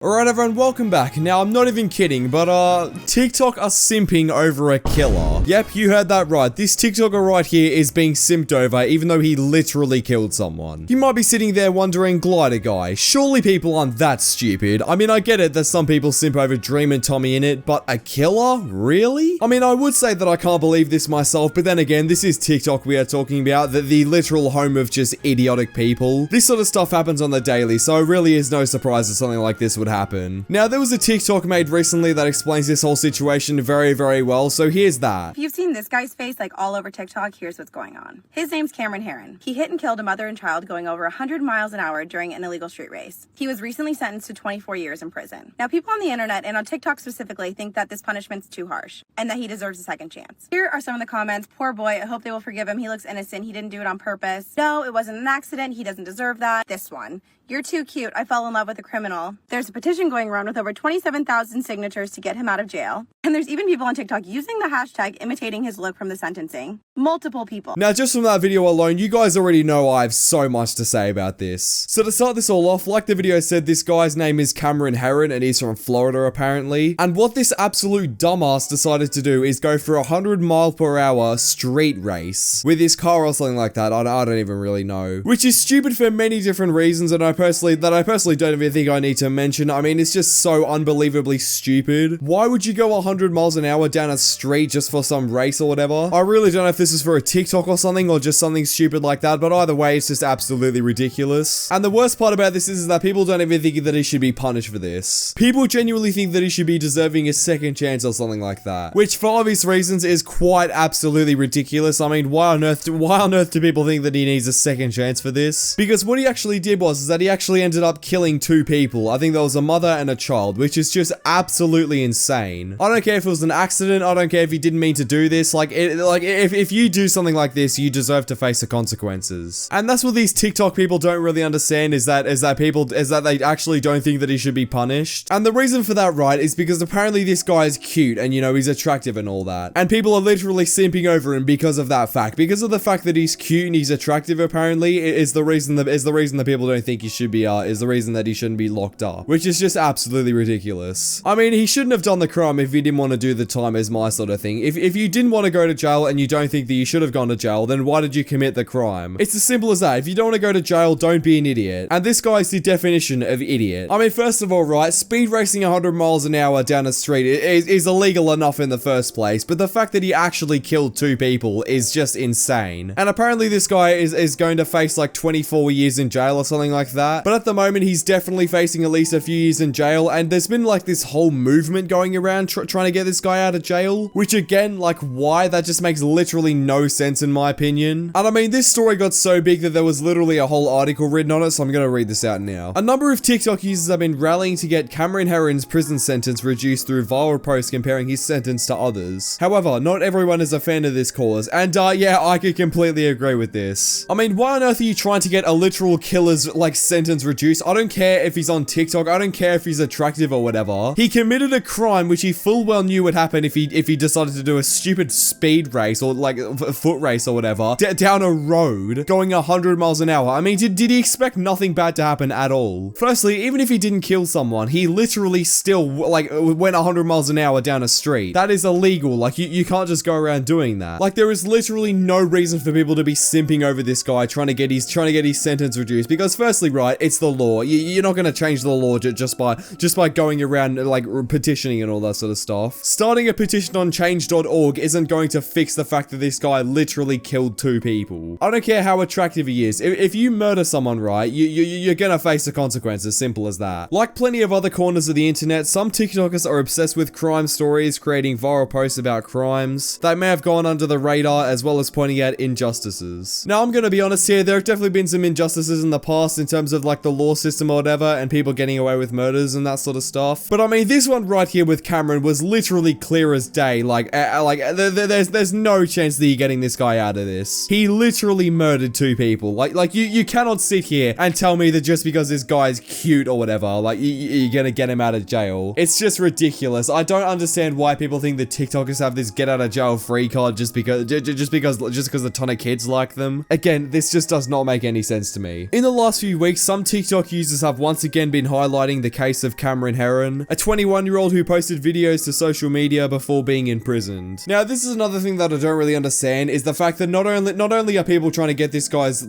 Alright everyone, welcome back. Now, I'm not even kidding, but TikTok are simping over a killer. Yep, you heard that right. This TikToker right here is being simped over, even though he literally killed someone. You might be sitting there wondering, Glider Guy, surely people aren't that stupid. I mean, I get it that some people simp over Dream and Tommy in it, but a killer? Really? I mean, I would say that I can't believe this myself, but then again, this is TikTok we are talking about, the literal home of just idiotic people. This sort of stuff happens on the daily, so it really is no surprise that something like this would happen. Now, there was a TikTok made recently that explains this whole situation very, very well, so here's that. If you've seen this guy's face like all over TikTok, here's what's going on. His name's Cameron Herron. He hit and killed a mother and child going over 100 miles an hour during an illegal street race. He was recently sentenced to 24 years in prison. Now, people on the internet and on TikTok specifically think that this punishment's too harsh and that he deserves a second chance. Here are some of the comments. Poor boy, I hope they will forgive him. He looks innocent. He didn't do it on purpose. No, it wasn't an accident. He doesn't deserve that. This one. You're too cute. I fell in love with a criminal. There's a petition going around with over 27,000 signatures to get him out of jail. And there's even people on TikTok using the hashtag imitating his look from the sentencing. Multiple people. Now, just from that video alone, you guys already know I have so much to say about this. So to start this all off, like the video said, this guy's name is Cameron Herron and he's from Florida apparently. And what this absolute dumbass decided to do is go for a 100-mile-per-hour street race with his car or something like that. I don't even really know. Which is stupid for many different reasons, and I personally don't even think I need to mention. I mean, it's just so unbelievably stupid. Why would you go 100 miles an hour down a street just for some race or whatever? I really don't know if this is for a TikTok or something, or just something stupid like that, but either way, it's just absolutely ridiculous. And the worst part about this is that people don't even think that he should be punished for this. People genuinely think that he should be deserving a second chance or something like that, which for obvious reasons is quite absolutely ridiculous. I mean, why on earth do people think that he needs a second chance for this? Because what he actually did was that he actually ended up killing two people. I think there was a mother and a child, which is just absolutely insane. I don't care if it was an accident. I don't care if he didn't mean to do this. If you do something like this, you deserve to face the consequences. And that's what these TikTok people don't really understand is that they actually don't think that he should be punished. And the reason for that, right, is because apparently this guy is cute and, you know, he's attractive and all that. And people are literally simping over him because of that fact. Because of the fact that he's cute and he's attractive, apparently, is the reason that people don't think he should be, is the reason that he shouldn't be locked up. Which is just absolutely ridiculous. I mean, he shouldn't have done the crime if he didn't want to do the time, is my sort of thing. If you didn't want to go to jail and you don't think that you should have gone to jail, then why did you commit the crime? It's as simple as that. If you don't want to go to jail, don't be an idiot. And this guy is the definition of idiot. I mean, first of all, right, speed racing 100 miles an hour down a street is illegal enough in the first place, but the fact that he actually killed two people is just insane. And apparently this guy is going to face like 24 years in jail or something like that. But at the moment, he's definitely facing at least a few years in jail, and there's been like this whole movement going around trying to get this guy out of jail, which again, like, why? That just makes literally no sense in my opinion. And I mean, this story got so big that there was literally a whole article written on it, so I'm gonna read this out now. A number of TikTok users have been rallying to get Cameron Herron's prison sentence reduced through viral posts comparing his sentence to others. However, not everyone is a fan of this cause, and yeah, I could completely agree with this. I mean, why on earth are you trying to get a literal killer's, like, sentence reduced? I don't care if he's on TikTok, I don't care if he's attractive or whatever. He committed a crime which he full well knew would happen if he decided to do a stupid speed race or like a foot race or whatever down a road going 100 miles an hour. I mean, did he expect nothing bad to happen at all? Firstly, even if he didn't kill someone, he literally still like went 100 miles an hour down a street. That is illegal. Like, you can't just go around doing that. Like, there is literally no reason for people to be simping over this guy trying to get his sentence reduced, because firstly, right, it's the law. You're not going to change the law just by going around like petitioning and all that sort of stuff. Starting a petition on change.org isn't going to fix the fact that this guy literally killed two people. I don't care how attractive he is. If you murder someone, right, you're gonna face the consequences. Simple as that. Like plenty of other corners of the internet, some TikTokers are obsessed with crime stories, creating viral posts about crimes that may have gone under the radar, as well as pointing out injustices. Now, I'm gonna be honest here, there have definitely been some injustices in the past in terms of like the law system or whatever, and people getting away with murders and that sort of stuff. But I mean, this one right here with Cameron was literally clear as day. There's no chance you're getting this guy out of this. He literally murdered 2 people. Like you cannot sit here and tell me that just because this guy's cute or whatever, like you're gonna get him out of jail. It's just ridiculous. I don't understand why people think that TikTokers have this get out of jail free card just because a ton of kids like them. Again, this just does not make any sense to me. In the last few weeks, some TikTok users have once again been highlighting the case of Cameron Herron, a 21-year-old who posted videos to social media before being imprisoned. Now, this is another thing that I don't really understand, is the fact that not only are people trying to get this guy's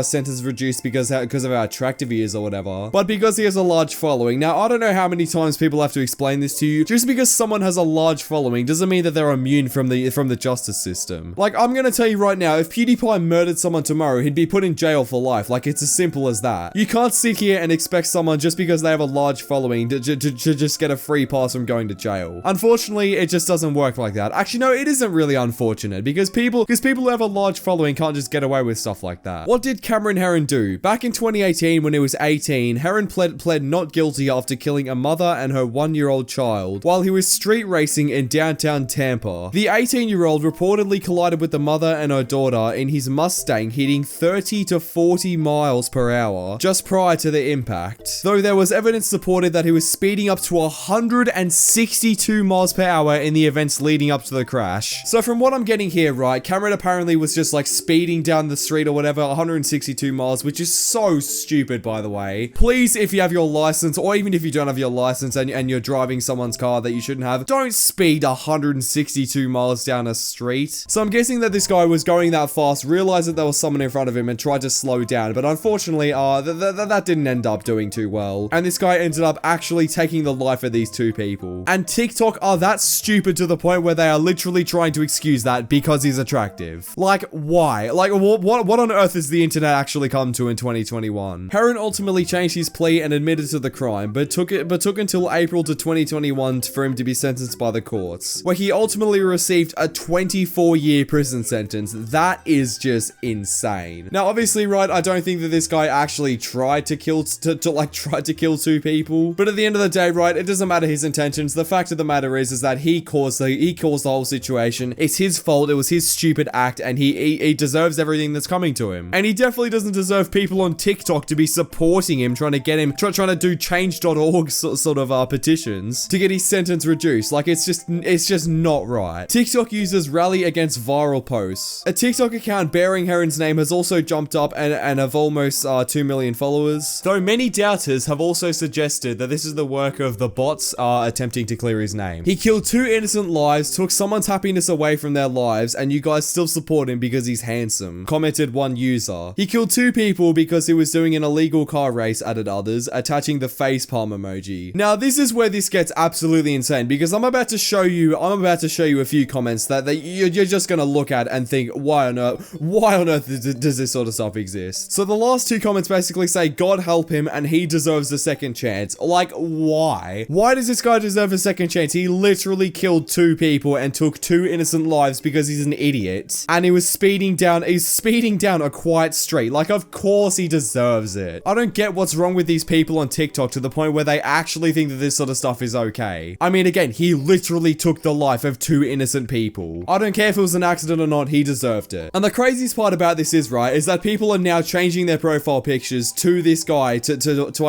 sentence reduced because of how attractive he is or whatever, but because he has a large following. Now, I don't know how many times people have to explain this to you. Just because someone has a large following doesn't mean that they're immune from the justice system. Like, I'm gonna tell you right now, if PewDiePie murdered someone tomorrow, he'd be put in jail for life. Like, it's as simple as that. You can't sit here and expect someone just because they have a large following to just get a free pass from going to jail. Unfortunately, it just doesn't work like that. Actually, no, it isn't really unfortunate because people who have a large following can't just get away with stuff like that. What did Cameron Herron do? Back in 2018, when he was 18, Herron pled not guilty after killing a mother and her 1-year-old child while he was street racing in downtown Tampa. The 18-year-old reportedly collided with the mother and her daughter in his Mustang, hitting 30 to 40 miles per hour just prior to the impact. Though there was evidence supported that he was speeding up to 162 miles per hour in the events leading up to the crash. So from what I'm getting here, right, Cameron apparently was just like speeding down the street or whatever, 162 miles, which is so stupid, by the way. Please, if you have your license, or even if you don't have your license and you're driving someone's car that you shouldn't have, don't speed 162 miles down a street. So I'm guessing that this guy was going that fast, realized that there was someone in front of him and tried to slow down, but unfortunately, that didn't end up doing too well. And this guy ended up actually taking the life of these 2 people. And TikTok are that stupid to the point where they are literally trying to excuse that because he's attractive. Like, why? Like, what on earth has the internet actually come to in 2021? Herron ultimately changed his plea and admitted to the crime, but took until April to 2021 for him to be sentenced by the courts, where he ultimately received a 24-year prison sentence. That is just insane. Now, obviously, right, I don't think that this guy actually tried to kill 2 people, but at the end of the day, right, it doesn't matter his intentions. The fact of the matter is that he caused the whole situation. It's his fault. It was his stupid act, and he deserves everything that's coming to him. And he definitely doesn't deserve people on TikTok to be supporting him, trying to do change.org sort of petitions to get his sentence reduced. Like, it's just not right. TikTok users rally against viral posts. A TikTok account bearing Herron's name has also jumped up and have almost 2 million followers, though many doubters have also suggested that this is the work of the bots attempting to clear his name. He killed 2 innocent lives, took someone's happiness away from their lives, and you guys still support him because he's handsome, commented one user. He killed 2 people because he was doing an illegal car race, added others, attaching the facepalm emoji. Now, this is where this gets absolutely insane, because I'm about to show you a few comments that you're just gonna look at and think, why on earth does this sort of stuff exist? So the last 2 comments basically say, God help him, and he deserves a second chance. Like, why? Why does this guy deserve a second chance? He literally killed 2 people and took 2 innocent lives because he's an idiot. And he was speeding down a quiet street. Like, of course he deserves it. I don't get what's wrong with these people on TikTok to the point where they actually think that this sort of stuff is okay. I mean, again, he literally took the life of 2 innocent people. I don't care if it was an accident or not, he deserved it. And the craziest part about this is, right, is that people are now changing their profile pictures to this guy to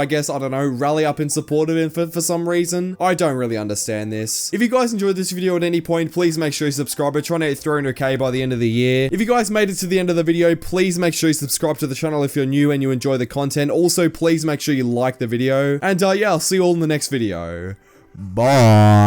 I guess, I don't know, rally up in support of him for some reason. I don't really understand this. If you guys enjoyed this video at any point, please make sure you subscribe. We're trying to hit 300k by the end of the year. If you guys made it to the end of the video, please make sure you subscribe to the channel if you're new and you enjoy the content. Also, please make sure you like the video. And yeah, I'll see you all in the next video. Bye.